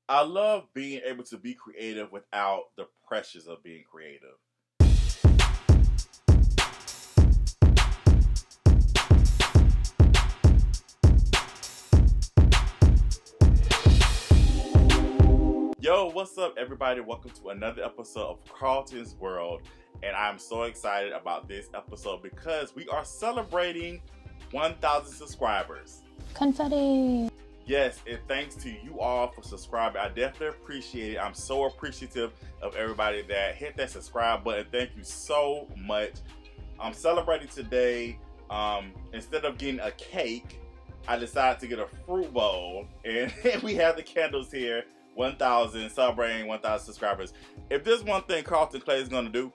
I love being able to be creative without the pressures of being creative. Yo, what's up, everybody? Welcome to another episode of Carlton's World. And I'm so excited about this episode because we are celebrating 1,000 subscribers. Confetti! Yes, and thanks to you all for subscribing. I definitely appreciate it. I'm so appreciative of everybody that hit that subscribe button. Thank you so much. I'm celebrating today. Instead of getting a cake, I decided to get a fruit bowl, and we have the candles here. 1,000, celebrating 1,000 subscribers. If there's one thing Carlton Clay is going to do,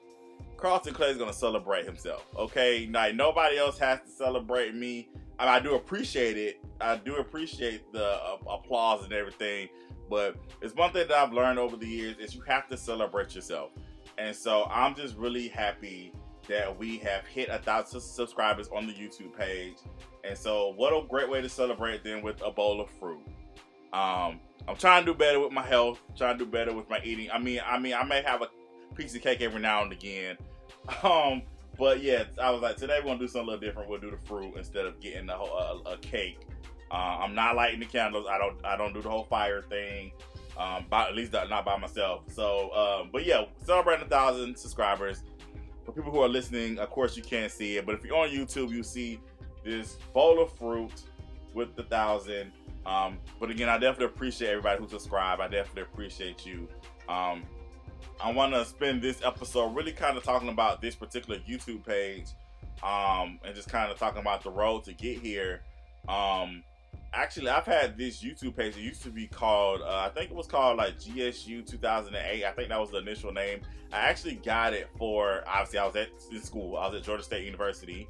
Carlton Clay is going to celebrate himself. Okay, like nobody else has to celebrate me. I do appreciate it. I do appreciate the applause and everything, but it's one thing that I've learned over the years is you have to celebrate yourself. And so I'm just really happy that we have hit 1,000 subscribers on the YouTube page. And so what a great way to celebrate then with a bowl of fruit. I'm trying to do better with my health, trying to do better with my eating. I mean, I may have a piece of cake every now and again. But yeah, I was like, today we're gonna do something a little different. We'll do the fruit instead of getting a cake. I'm not lighting the candles. I don't do the whole fire thing. At least not by myself. So, but yeah, celebrating 1,000 subscribers. For people who are listening, of course you can't see it, but if you're on YouTube, you see this bowl of fruit with the 1,000. But again, I definitely appreciate everybody who subscribed. I definitely appreciate you. I want to spend this episode really kind of talking about this particular YouTube page, and just kind of talking about the road to get here. Actually, I've had this YouTube page. It used to be called, I think it was called like GSU 2008. I think that was the initial name. I actually got it for, obviously I was in school. I was at Georgia State University.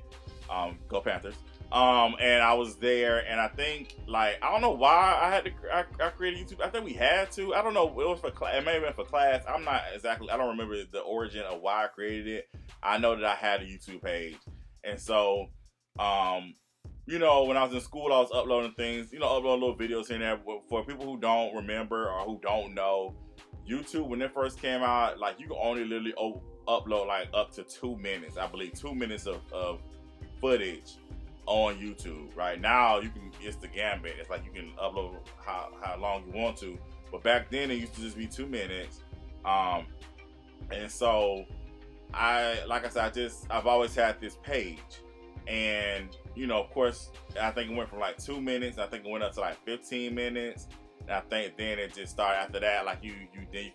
Go Panthers. And I was there, and I think, like, I don't know why I created YouTube. I think we had to. I don't know. It was for class. It may have been for class. I'm not exactly. I don't remember the origin of why I created it. I know that I had a YouTube page, and so, when I was in school, I was uploading things. Uploading little videos here and there. For people who don't remember or who don't know, YouTube when it first came out, like you could only literally upload like up to 2 minutes. I believe 2 minutes of footage on YouTube. Right now it's the gambit. It's like you can upload how long you want to, but back then it used to just be 2 minutes. And so I've always had this page, and of course I think it went from like 2 minutes, I think it went up to like 15 minutes, and I think then it just started after that, like you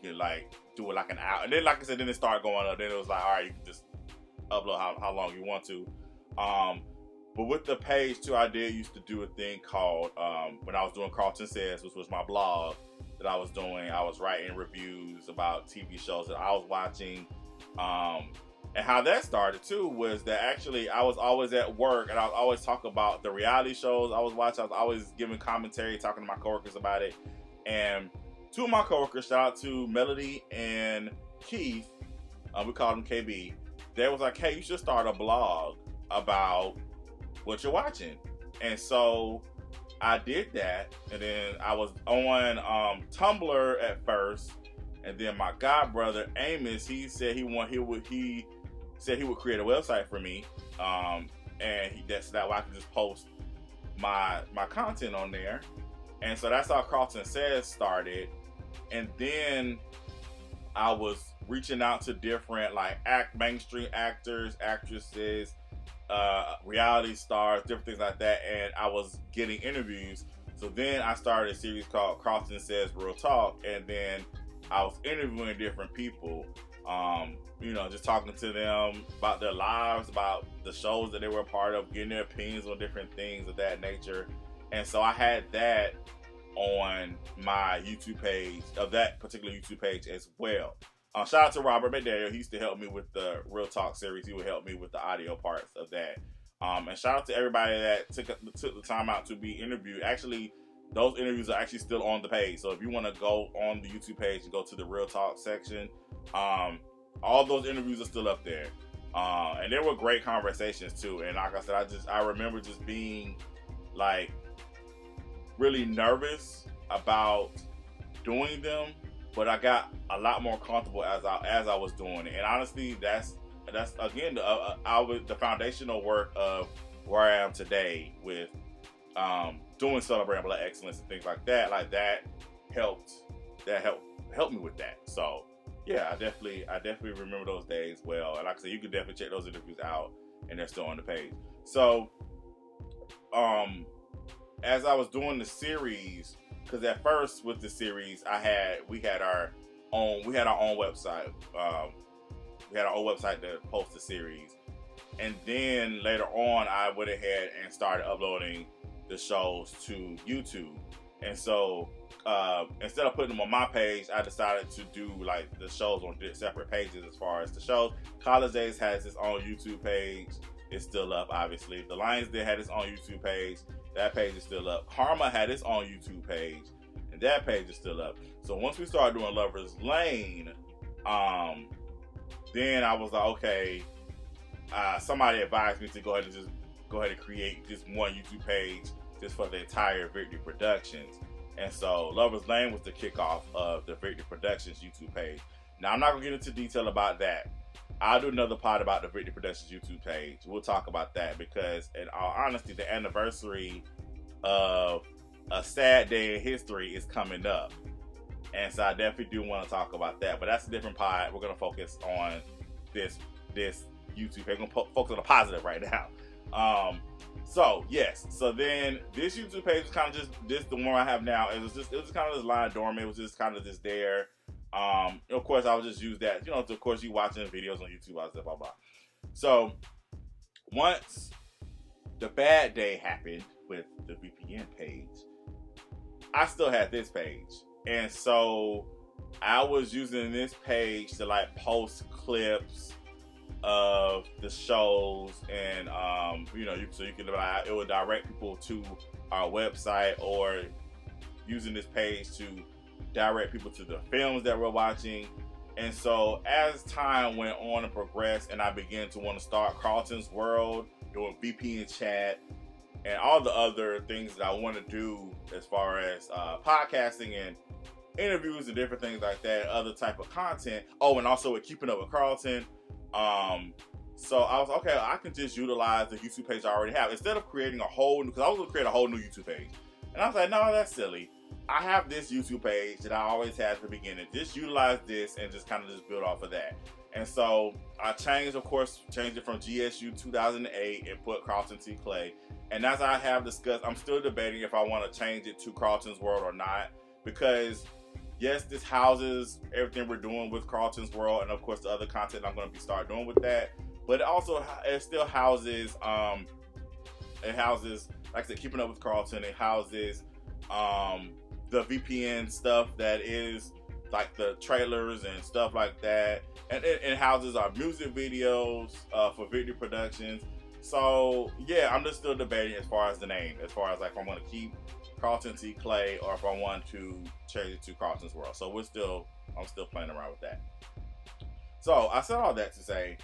can like do it like an hour, and then like I said, then it started going up. Then it was like, all right, you can just upload how long you want to. But with the page too, I used to do a thing called, when I was doing Carlton Says, which was my blog that I was doing, I was writing reviews about TV shows that I was watching. And how that started too was that actually I was always at work, and I would always talk about the reality shows I was watching. I was always giving commentary, talking to my coworkers about it. And two of my coworkers, shout out to Melody and Keith, we called them KB, they was like, hey, you should start a blog about what you're watching. And so I did that, and then I was on Tumblr at first, and then my god brother Amos, he said he would create a website for me, and that's that way I could just post my content on there. And so that's how Carlton Says started. And then I was reaching out to different like mainstream actors, actresses, reality stars, different things like that, and I was getting interviews. So then I started a series called Carlton Says Real Talk, and then I was interviewing different people, just talking to them about their lives, about the shows that they were a part of, getting their opinions on different things of that nature. And so I had that on my YouTube page, of that particular YouTube page as well. Shout out to Robert McDaniel. He used to help me with the Real Talk series. He would help me with the audio parts of that. And shout out to everybody that took the time out to be interviewed. Actually, those interviews are actually still on the page. So if you want to go on the YouTube page and go to the Real Talk section, all those interviews are still up there. And there were great conversations too. And like I said, I remember just being like really nervous about doing them, but I got a lot more comfortable as I was doing it. And honestly, that's again the foundational work of where I am today with doing Celebrating Black Excellence and things like that. Like that helped me with that. So yeah, I definitely remember those days well. And like I said, you can definitely check those interviews out, and they're still on the page. So as I was doing the series, because at first with the series we had our own website. We had our own website to post the series, and then later on I went ahead and started uploading the shows to YouTube. And so instead of putting them on my page, I decided to do like the shows on separate pages. As far as the shows, College Days has its own YouTube page. It's still up, obviously. The Lions Den had its own YouTube page. That page is still up. Karma had its own YouTube page, and that page is still up. So once we started doing Lover's Lane, then I was like, okay, somebody advised me to go ahead and create just one YouTube page just for the entire Victory Productions. And so Lover's Lane was the kickoff of the Victory Productions YouTube page. Now I'm not gonna get into detail about that. I'll do another pod about the Victory Productions YouTube page. We'll talk about that because, in all honesty, the anniversary of a sad day in history is coming up. And so I definitely do want to talk about that. But that's a different pod. We're going to focus on this YouTube page. We're going to focus on the positive right now. So, yes. So then this YouTube page was kind of just the one I have now. It was kind of just lying dormant. It was just kind of just there. Of course, I would just use that, of course, you watching videos on YouTube, blah, blah, blah. So, once the bad day happened with the VPN page, I still had this page. And so, I was using this page to, like, post clips of the shows and, so you can, it would direct people to our website, or using this page to direct people to the films that we're watching. And so as time went on and progressed, and I began to want to start KARLTON'S World, doing VPN chat, and all the other things that I want to do as far as podcasting and interviews and different things like that, other type of content. Oh, and also with Keeping Up with Carlton. So I was okay, I can just utilize the YouTube page I already have instead of creating a whole new, because I was going to create a whole new YouTube page. And I was like, no, that's silly. I have this YouTube page that I always had at the beginning. Just utilize this and just kind of just build off of that. And so I changed it from GSU 2008 and put Carlton T. Clay. And as I have discussed, I'm still debating if I want to change it to KARLTON'S World or not. Because yes, this houses everything we're doing with KARLTON'S World, and of course the other content I'm going to start doing with that. But it still houses, like I said, Keeping Up with Carlton. It houses the VPN stuff that is like the trailers and stuff like that, and it houses our music videos for Victory Productions. So yeah, I'm just still debating as far as the name, as far as like if I'm going to keep Carlton T. Clay or if I want to change it to KARLTON'S World. So I'm still playing around with that. So I said all that to say,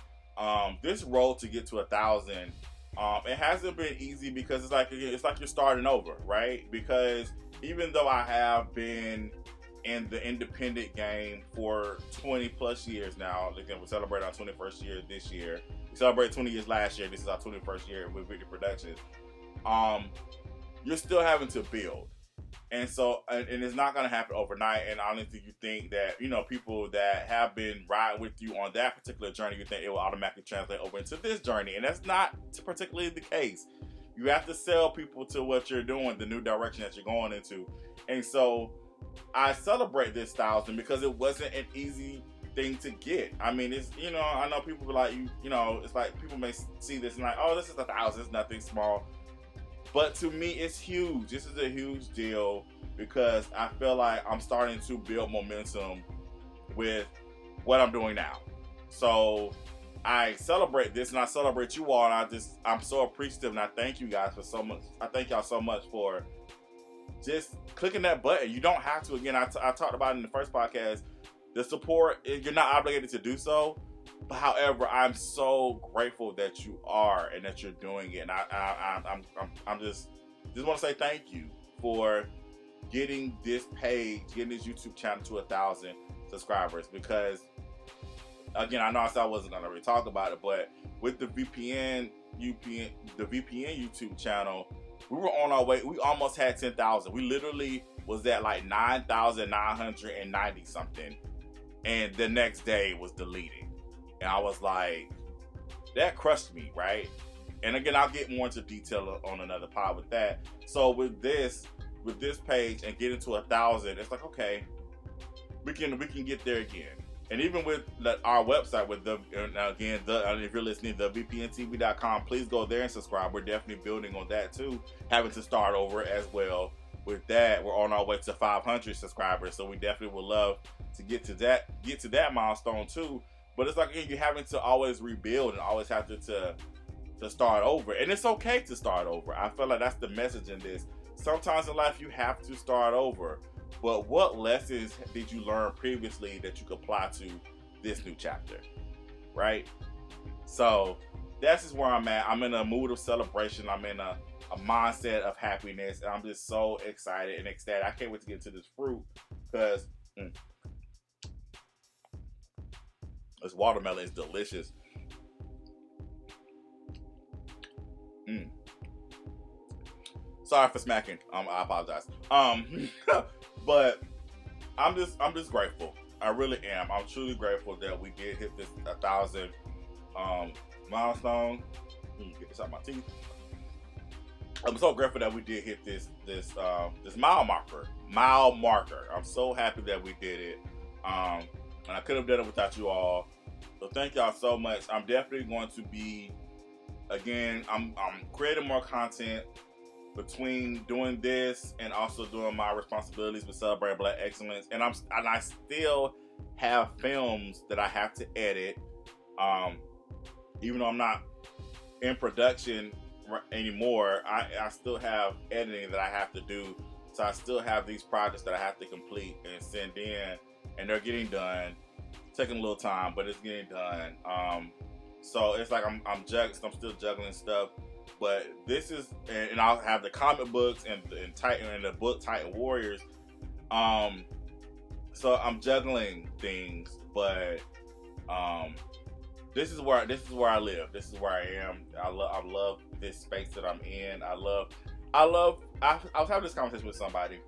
this road to get to 1,000, it hasn't been easy because it's like you're starting over, right? Because even though I have been in the independent game for 20 plus years now, again, we celebrate our 21st year this year. We celebrated 20 years last year. This is our 21st year with Victory Productions. You're still having to build. And so, and it's not going to happen overnight. And honestly, you think that, people that have been riding with you on that particular journey, you think it will automatically translate over into this journey. And that's not particularly the case. You have to sell people to what you're doing, the new direction that you're going into. And so I celebrate this 1,000 because it wasn't an easy thing to get. I mean, it's, I know people be like, it's like people may see this and like, oh, this is 1,000, it's nothing small. But to me, it's huge. This is a huge deal because I feel like I'm starting to build momentum with what I'm doing now. So I celebrate this and I celebrate you all, and I'm so appreciative, and I thank you guys for so much. I thank y'all so much for just clicking that button. You don't have to. Again, I talked about it in the first podcast. The support, you're not obligated to do so. But however, I'm so grateful that you are and that you're doing it, and I'm just want to say thank you for getting this page, getting this YouTube channel to 1,000 subscribers. Because again, I know I said I wasn't gonna really talk about it, but with the VPN YouTube channel, we were on our way. We almost had 10,000. We literally was at like 9,990 something, and the next day was deleted. And I was like, that crushed me, right? And again, I'll get more into detail on another pod with that. So with this page and getting to 1,000, it's like, okay, we can get there again. And even with our website, with if you're listening, thevpntv.com, please go there and subscribe. We're definitely building on that too, having to start over as well. With that, we're on our way to 500 subscribers, so we definitely would love to get to that milestone too. But it's like, again, you're having to always rebuild and always have to start over, and it's okay to start over. I feel like that's the message in this. Sometimes in life you have to start over. But what lessons did you learn previously that you could apply to this new chapter, right? So that's just where I'm at. I'm in a mood of celebration. I'm in a mindset of happiness, and I'm just so excited and ecstatic. I can't wait to get to this fruit, because this watermelon is delicious. Sorry for smacking. I apologize. But I'm just grateful. I really am. I'm truly grateful that we did hit this 1,000 milestone. Get this out of my teeth. I'm so grateful that we did hit this mile marker. I'm so happy that we did it. And I couldn't have done it without you all. So thank y'all so much. I'm definitely going to be, again, I'm creating more content between doing this and also doing my responsibilities with Celebrating Black Excellence. And I still have films that I have to edit. Even though I'm not in production anymore, I still have editing that I have to do. So I still have these projects that I have to complete and send in, and they're getting done. Taking a little time, but it's getting done. So it's like I'm still juggling stuff. But this is, and I'll have the comic books and the book Titan Warriors. So I'm juggling things, but this is where I live. This is where I am. I love this space that I'm in. I was having this conversation with somebody.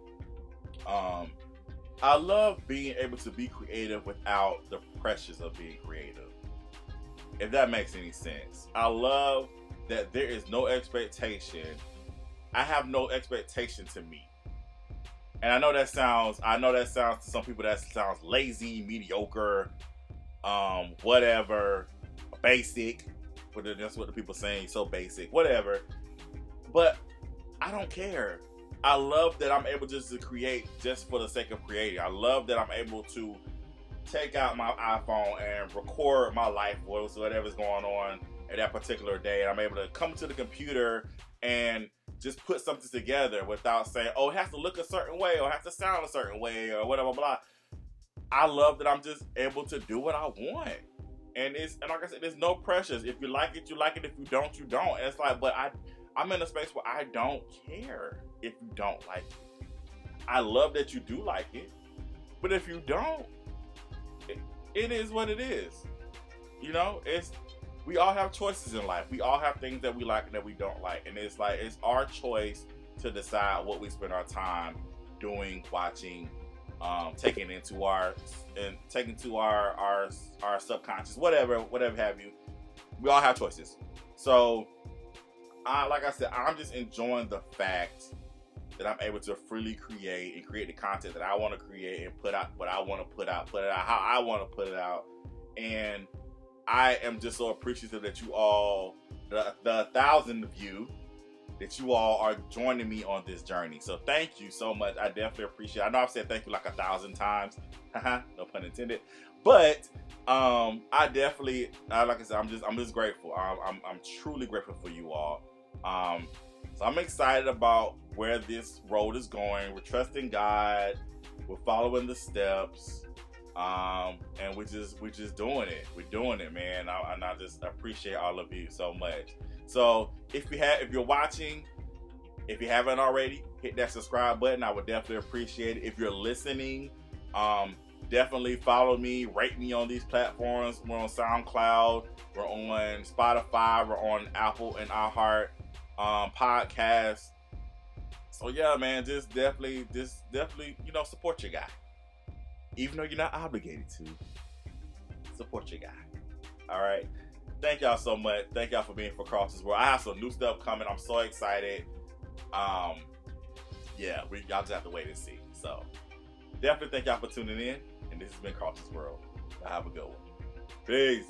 I love being able to be creative without the pressures of being creative, if that makes any sense. I love that there is no expectation. I have no expectation to meet. And I know that sounds to some people that sounds lazy, mediocre, whatever, basic. But that's what the people saying, so basic, whatever. But I don't care. I love that I'm able just to create just for the sake of creating. I love that I'm able to take out my iPhone and record my life, whatever's going on at that particular day. And I'm able to come to the computer and just put something together without saying, oh, it has to look a certain way or it has to sound a certain way or whatever, blah. I love that I'm just able to do what I want. And like I said, there's no pressures. If you like it, you like it. If you don't, you don't. And it's like, but I'm in a space where I don't care if you don't like it. I love that you do like it. But if you don't, it is what it is. You know, we all have choices in life. We all have things that we like and that we don't like. And it's like, it's our choice to decide what we spend our time doing, watching, taking to our subconscious, whatever have you. We all have choices. So like I said, I'm just enjoying the fact that I'm able to freely create and create the content that I want to create and put out what I want to put out how I want to put it out. And I am just so appreciative that you all, the 1,000 of you, that you all are joining me on this journey. So thank you so much. I definitely appreciate it. I know I've said thank you like 1,000 times. No pun intended. But I definitely, like I said, I'm just grateful. I'm truly grateful for you all. So I'm excited about where this road is going. We're trusting God. We're following the steps. And we're just doing it. We're doing it, man. And I just appreciate all of you so much. So if you're watching, If you haven't already, hit that subscribe button. I would definitely appreciate it. If you're listening, definitely follow me, rate me on these platforms. We're on SoundCloud, we're on Spotify, we're on Apple and iHeart podcasts. So yeah, man, just definitely, support your guy. Even though you're not obligated to, support your guy. All right. Thank y'all so much. Thank y'all for being for KARLTON'S World. I have some new stuff coming. I'm so excited. Yeah, y'all just have to wait and see. So definitely thank y'all for tuning in. And this has been KARLTON'S World. Y'all have a good one. Peace.